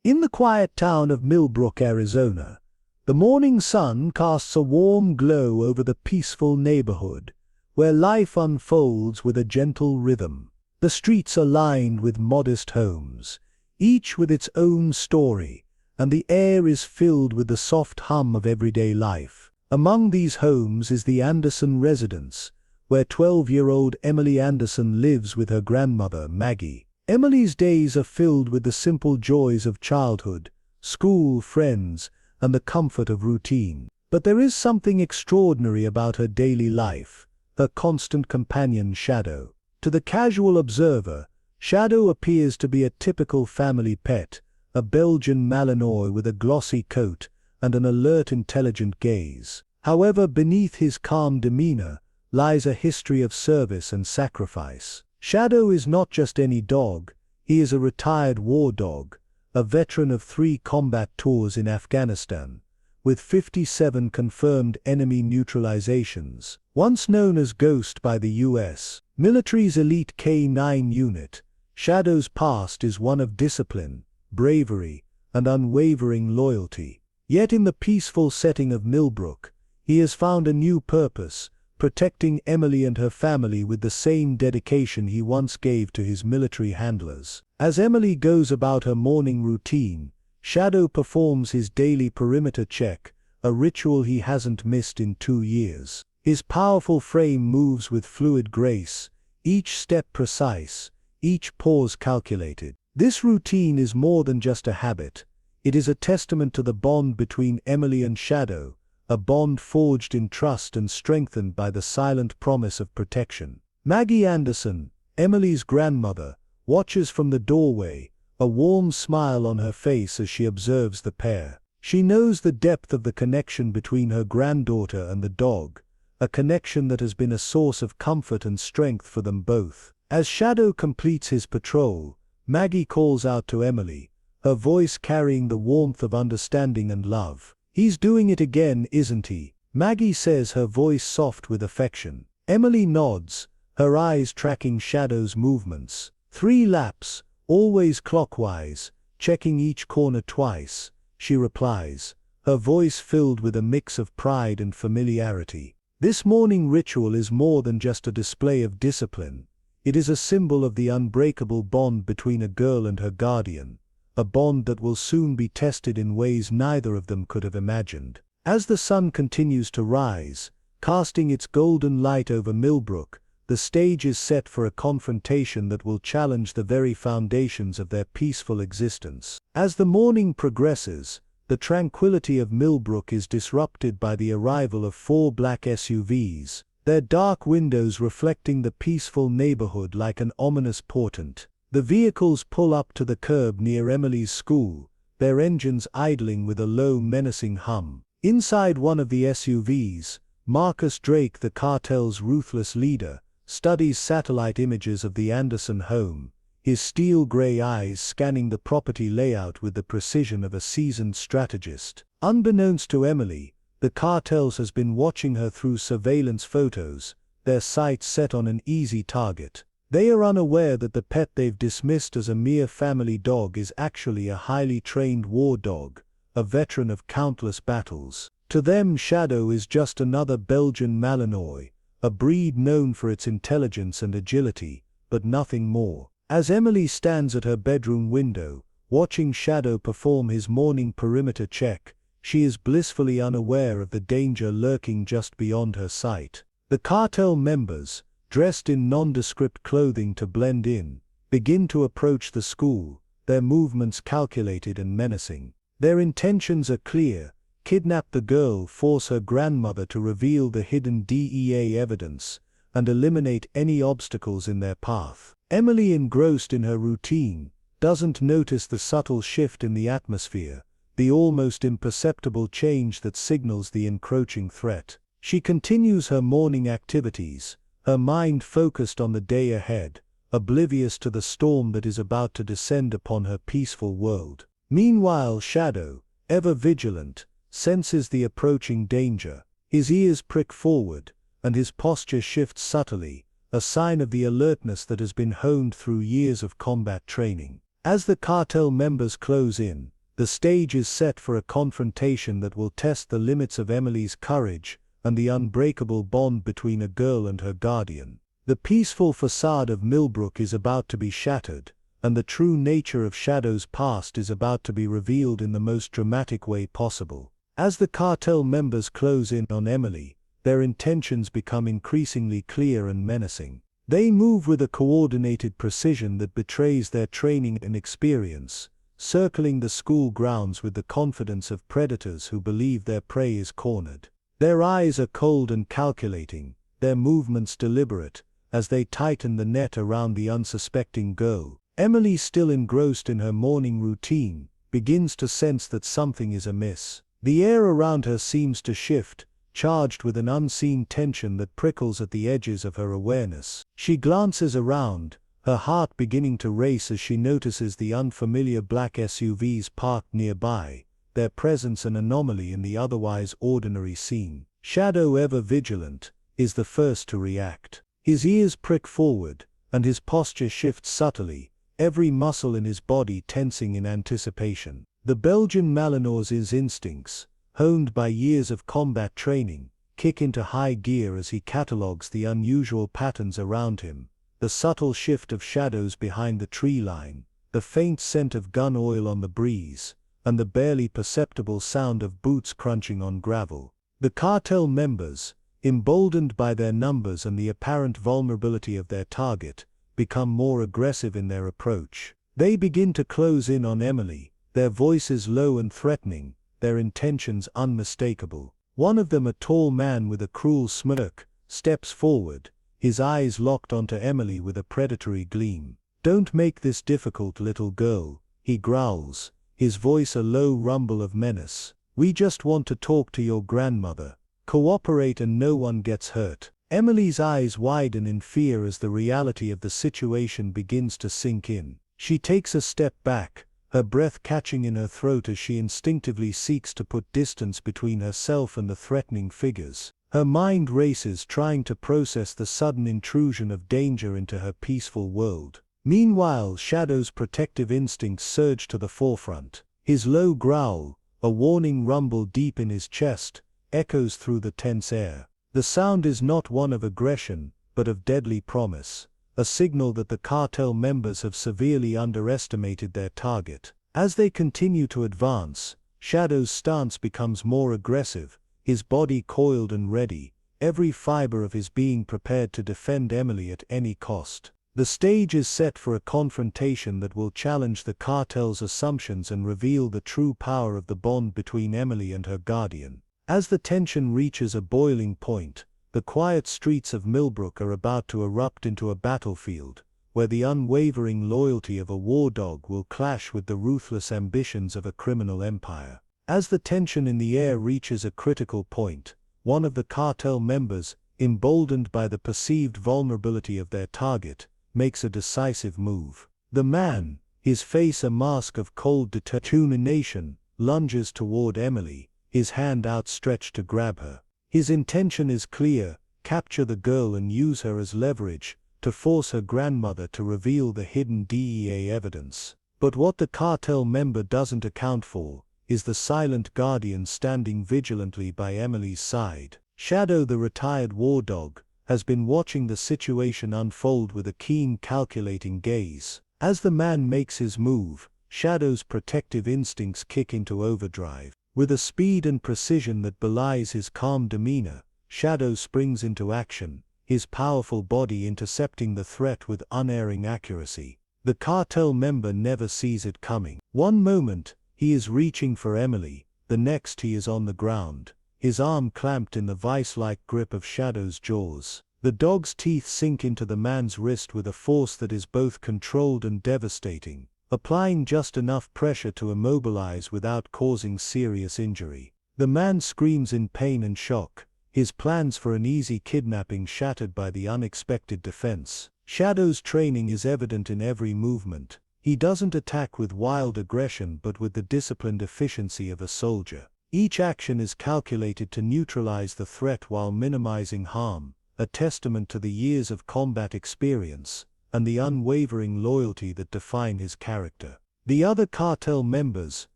In the quiet town of Milbrook, Arizona, the morning sun casts a warm glow over the peaceful neighborhood, where life unfolds with a gentle rhythm. The streets are lined with modest homes, each with its own story, and the air is filled with the soft hum of everyday life. Among these homes is the Anderson residence, where 12-year-old Emily Anderson lives with her grandmother, Maggie. Emily's days are filled with the simple joys of childhood, school, friends, and the comfort of routine. But there is something extraordinary about her daily life, her constant companion, Shadow. To the casual observer, Shadow appears to be a typical family pet, a Belgian Malinois with a glossy coat and an alert, intelligent gaze. However, beneath his calm demeanor lies a history of service and sacrifice. Shadow is not just any dog, he is a retired war dog, a veteran of 3 combat tours in Afghanistan, with 57 confirmed enemy neutralizations. Once known as Ghost by the U.S. military's elite K-9 unit, Shadow's past is one of discipline, bravery, and unwavering loyalty. Yet in the peaceful setting of Milbrook, he has found a new purpose, protecting Emily and her family with the same dedication he once gave to his military handlers. As Emily goes about her morning routine, Shadow performs his daily perimeter check, a ritual he hasn't missed in 2 years. His powerful frame moves with fluid grace, each step precise, each pause calculated. This routine is more than just a habit. It is a testament to the bond between Emily and Shadow, a bond forged in trust and strengthened by the silent promise of protection. Maggie Anderson, Emily's grandmother, watches from the doorway, a warm smile on her face as she observes the pair. She knows the depth of the connection between her granddaughter and the dog, a connection that has been a source of comfort and strength for them both. As Shadow completes his patrol, Maggie calls out to Emily, her voice carrying the warmth of understanding and love. "He's doing it again, isn't he?" Maggie says, her voice soft with affection. Emily nods, her eyes tracking Shadow's movements. 3 laps, always clockwise, checking each corner twice, she replies, her voice filled with a mix of pride and familiarity. This morning ritual is more than just a display of discipline. It is a symbol of the unbreakable bond between a girl and her guardian, a bond that will soon be tested in ways neither of them could have imagined. As the sun continues to rise, casting its golden light over Milbrook, the stage is set for a confrontation that will challenge the very foundations of their peaceful existence. As the morning progresses, the tranquility of Milbrook is disrupted by the arrival of 4 black SUVs, their dark windows reflecting the peaceful neighborhood like an ominous portent. The vehicles pull up to the curb near Emily's school, their engines idling with a low, menacing hum. Inside one of the SUVs, Marcus Drake, the cartel's ruthless leader, studies satellite images of the Anderson home, his steel-gray eyes scanning the property layout with the precision of a seasoned strategist. Unbeknownst to Emily, the cartels has been watching her through surveillance photos, their sights set on an easy target. They are unaware that the pet they've dismissed as a mere family dog is actually a highly trained war dog, a veteran of countless battles. To them, Shadow is just another Belgian Malinois, a breed known for its intelligence and agility, but nothing more. As Emily stands at her bedroom window, watching Shadow perform his morning perimeter check, she is blissfully unaware of the danger lurking just beyond her sight. The cartel members, dressed in nondescript clothing to blend in, begin to approach the school, their movements calculated and menacing. Their intentions are clear: kidnap the girl, force her grandmother to reveal the hidden DEA evidence, and eliminate any obstacles in their path. Emily, engrossed in her routine, doesn't notice the subtle shift in the atmosphere, the almost imperceptible change that signals the encroaching threat. She continues her morning activities, her mind focused on the day ahead, oblivious to the storm that is about to descend upon her peaceful world. Meanwhile, Shadow, ever vigilant, senses the approaching danger. His ears prick forward, and his posture shifts subtly, a sign of the alertness that has been honed through years of combat training. As the cartel members close in, the stage is set for a confrontation that will test the limits of Emily's courage and the unbreakable bond between a girl and her guardian. The peaceful facade of Milbrook is about to be shattered, and the true nature of Shadow's past is about to be revealed in the most dramatic way possible. As the cartel members close in on Emily, their intentions become increasingly clear and menacing. They move with a coordinated precision that betrays their training and experience, circling the school grounds with the confidence of predators who believe their prey is cornered. Their eyes are cold and calculating, their movements deliberate, as they tighten the net around the unsuspecting girl. Emily, still engrossed in her morning routine, begins to sense that something is amiss. The air around her seems to shift, charged with an unseen tension that prickles at the edges of her awareness. She glances around, her heart beginning to race as she notices the unfamiliar black SUVs parked nearby, their presence an anomaly in the otherwise ordinary scene. Shadow, ever vigilant, is the first to react. His ears prick forward, and his posture shifts subtly, every muscle in his body tensing in anticipation. The Belgian Malinois' instincts, honed by years of combat training, kick into high gear as he catalogues the unusual patterns around him, the subtle shift of shadows behind the tree line, the faint scent of gun oil on the breeze, and the barely perceptible sound of boots crunching on gravel. The cartel members, emboldened by their numbers and the apparent vulnerability of their target, become more aggressive in their approach. They begin to close in on Emily, their voices low and threatening, their intentions unmistakable. One of them, a tall man with a cruel smirk, steps forward, his eyes locked onto Emily with a predatory gleam. "Don't make this difficult, little girl," he growls, his voice a low rumble of menace. "We just want to talk to your grandmother. Cooperate and no one gets hurt." Emily's eyes widen in fear as the reality of the situation begins to sink in. She takes a step back, her breath catching in her throat as she instinctively seeks to put distance between herself and the threatening figures. Her mind races, trying to process the sudden intrusion of danger into her peaceful world. Meanwhile, Shadow's protective instincts surge to the forefront. His low growl, a warning rumble deep in his chest, echoes through the tense air. The sound is not one of aggression, but of deadly promise, a signal that the cartel members have severely underestimated their target. As they continue to advance, Shadow's stance becomes more aggressive, his body coiled and ready, every fiber of his being prepared to defend Emily at any cost. The stage is set for a confrontation that will challenge the cartel's assumptions and reveal the true power of the bond between Emily and her guardian. As the tension reaches a boiling point, the quiet streets of Milbrook are about to erupt into a battlefield, where the unwavering loyalty of a war dog will clash with the ruthless ambitions of a criminal empire. As the tension in the air reaches a critical point, one of the cartel members, emboldened by the perceived vulnerability of their target, makes a decisive move. The man, his face a mask of cold determination, lunges toward Emily, his hand outstretched to grab her. His intention is clear: capture the girl and use her as leverage to force her grandmother to reveal the hidden DEA evidence. But what the cartel member doesn't account for is the silent guardian standing vigilantly by Emily's side. Shadow, the retired war dog, has been watching the situation unfold with a keen, calculating gaze. As the man makes his move, Shadow's protective instincts kick into overdrive. With a speed and precision that belies his calm demeanor, Shadow springs into action, his powerful body intercepting the threat with unerring accuracy. The cartel member never sees it coming. One moment, he is reaching for Emily, the next he is on the ground, his arm clamped in the vice-like grip of Shadow's jaws. The dog's teeth sink into the man's wrist with a force that is both controlled and devastating, applying just enough pressure to immobilize without causing serious injury. The man screams in pain and shock, his plans for an easy kidnapping shattered by the unexpected defense. Shadow's training is evident in every movement. He doesn't attack with wild aggression but with the disciplined efficiency of a soldier. Each action is calculated to neutralize the threat while minimizing harm, a testament to the years of combat experience and the unwavering loyalty that define his character. The other cartel members,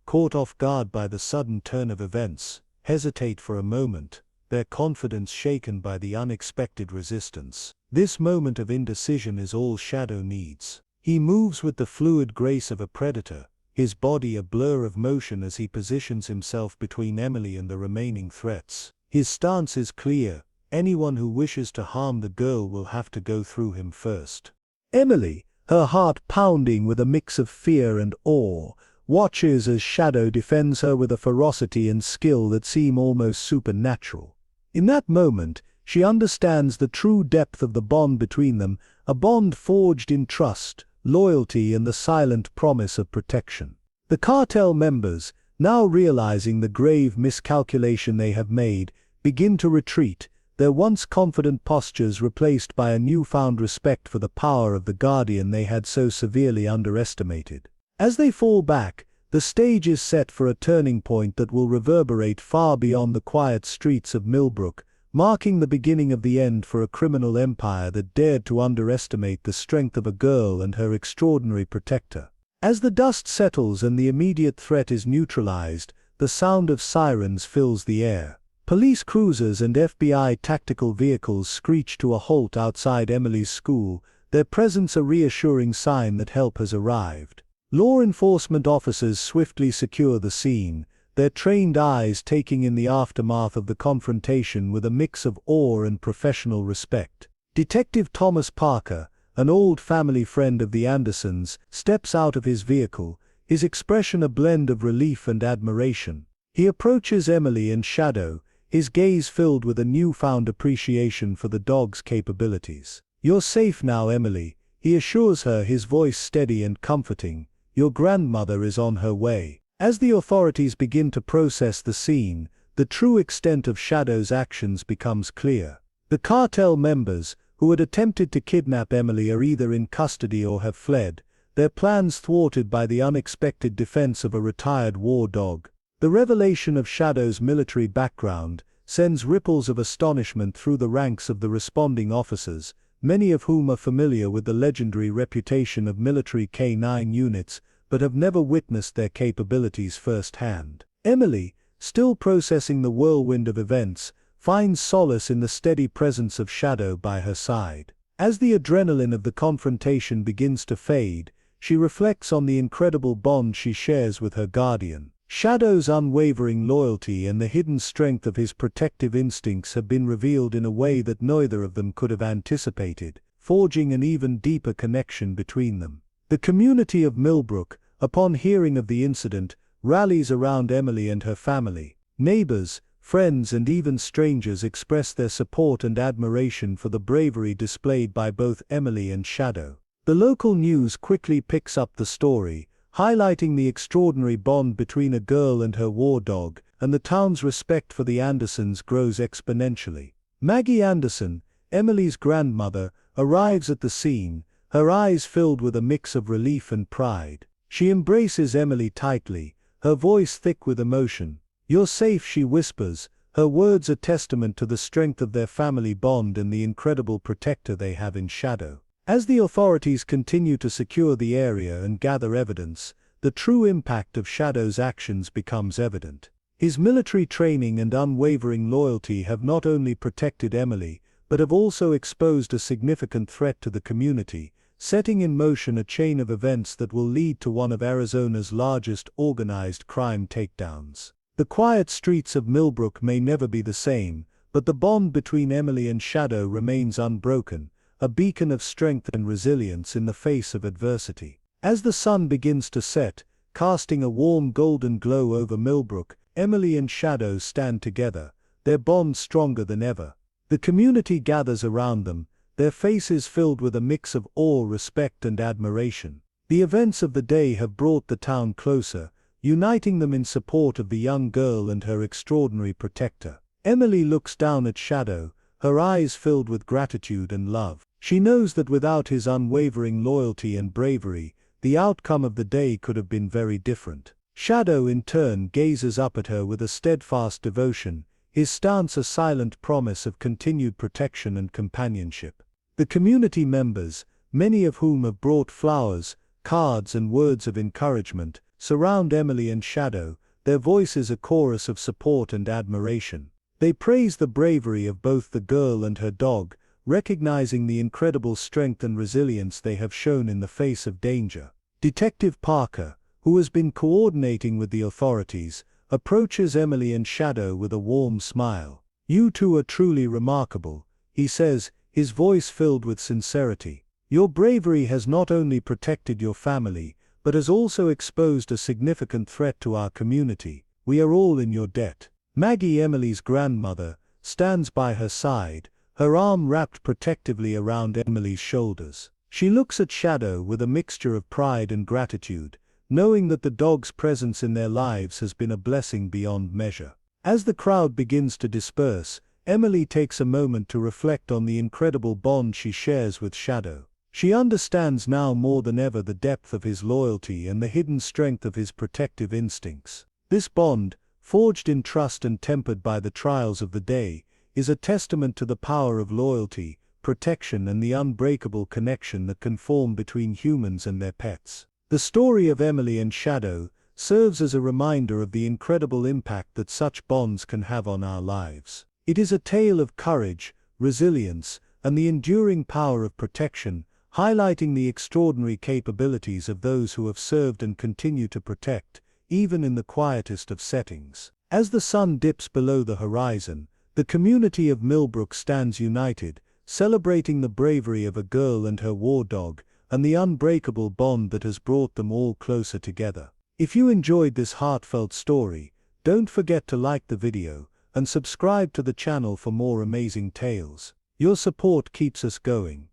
caught off guard by the sudden turn of events, hesitate for a moment, their confidence shaken by the unexpected resistance. This moment of indecision is all Shadow needs. He moves with the fluid grace of a predator, his body a blur of motion as he positions himself between Emily and the remaining threats. His stance is clear: anyone who wishes to harm the girl will have to go through him first. Emily, her heart pounding with a mix of fear and awe, watches as Shadow defends her with a ferocity and skill that seem almost supernatural. In that moment, she understands the true depth of the bond between them, a bond forged in trust, loyalty, and the silent promise of protection. The cartel members, now realizing the grave miscalculation they have made, begin to retreat, their once confident postures replaced by a newfound respect for the power of the guardian they had so severely underestimated. As they fall back, the stage is set for a turning point that will reverberate far beyond the quiet streets of Milbrook, marking the beginning of the end for a criminal empire that dared to underestimate the strength of a girl and her extraordinary protector. As the dust settles and the immediate threat is neutralized, the sound of sirens fills the air. Police cruisers and FBI tactical vehicles screech to a halt outside Emily's school, their presence a reassuring sign that help has arrived. Law enforcement officers swiftly secure the scene, their trained eyes taking in the aftermath of the confrontation with a mix of awe and professional respect. Detective Thomas Parker, an old family friend of the Andersons, steps out of his vehicle, his expression a blend of relief and admiration. He approaches Emily and Shadow, his gaze filled with a newfound appreciation for the dog's capabilities. "You're safe now, Emily," he assures her, his voice steady and comforting. "Your grandmother is on her way." As the authorities begin to process the scene, the true extent of Shadow's actions becomes clear. The cartel members, who had attempted to kidnap Emily, are either in custody or have fled, their plans thwarted by the unexpected defense of a retired war dog. The revelation of Shadow's military background sends ripples of astonishment through the ranks of the responding officers, many of whom are familiar with the legendary reputation of military K-9 units, but have never witnessed their capabilities firsthand. Emily, still processing the whirlwind of events, finds solace in the steady presence of Shadow by her side. As the adrenaline of the confrontation begins to fade, she reflects on the incredible bond she shares with her guardian. Shadow's unwavering loyalty and the hidden strength of his protective instincts have been revealed in a way that neither of them could have anticipated, forging an even deeper connection between them. The community of Milbrook, upon hearing of the incident, rallies around Emily and her family. Neighbors, friends, and even strangers express their support and admiration for the bravery displayed by both Emily and Shadow. The local news quickly picks up the story, highlighting the extraordinary bond between a girl and her war dog, and the town's respect for the Andersons grows exponentially. Maggie Anderson, Emily's grandmother, arrives at the scene, her eyes filled with a mix of relief and pride. She embraces Emily tightly, her voice thick with emotion. "You're safe," she whispers, her words a testament to the strength of their family bond and the incredible protector they have in Shadow. As the authorities continue to secure the area and gather evidence, the true impact of Shadow's actions becomes evident. His military training and unwavering loyalty have not only protected Emily, but have also exposed a significant threat to the community, setting in motion a chain of events that will lead to one of Arizona's largest organized crime takedowns. The quiet streets of Milbrook may never be the same, but the bond between Emily and Shadow remains unbroken, a beacon of strength and resilience in the face of adversity. As the sun begins to set, casting a warm golden glow over Milbrook, Emily and Shadow stand together, their bond stronger than ever. The community gathers around them, their faces filled with a mix of awe, respect, and admiration. The events of the day have brought the town closer, uniting them in support of the young girl and her extraordinary protector. Emily looks down at Shadow, her eyes filled with gratitude and love. She knows that without his unwavering loyalty and bravery, the outcome of the day could have been very different. Shadow, in turn, gazes up at her with a steadfast devotion, his stance a silent promise of continued protection and companionship. The community members, many of whom have brought flowers, cards and words of encouragement, surround Emily and Shadow, their voices a chorus of support and admiration. They praise the bravery of both the girl and her dog, recognizing the incredible strength and resilience they have shown in the face of danger. Detective Parker, who has been coordinating with the authorities, approaches Emily and Shadow with a warm smile. "You two are truly remarkable," he says, his voice filled with sincerity. "Your bravery has not only protected your family, but has also exposed a significant threat to our community. We are all in your debt." Maggie, Emily's grandmother, stands by her side, her arm wrapped protectively around Emily's shoulders. She looks at Shadow with a mixture of pride and gratitude, knowing that the dog's presence in their lives has been a blessing beyond measure. As the crowd begins to disperse, Emily takes a moment to reflect on the incredible bond she shares with Shadow. She understands now more than ever the depth of his loyalty and the hidden strength of his protective instincts. This bond, forged in trust and tempered by the trials of the day, is a testament to the power of loyalty, protection and the unbreakable connection that can form between humans and their pets. The story of Emily and Shadow serves as a reminder of the incredible impact that such bonds can have on our lives. It is a tale of courage, resilience, and the enduring power of protection, highlighting the extraordinary capabilities of those who have served and continue to protect, even in the quietest of settings. As the sun dips below the horizon, the community of Milbrook stands united, celebrating the bravery of a girl and her war dog, and the unbreakable bond that has brought them all closer together. If you enjoyed this heartfelt story, don't forget to like the video, and subscribe to the channel for more amazing tales. Your support keeps us going.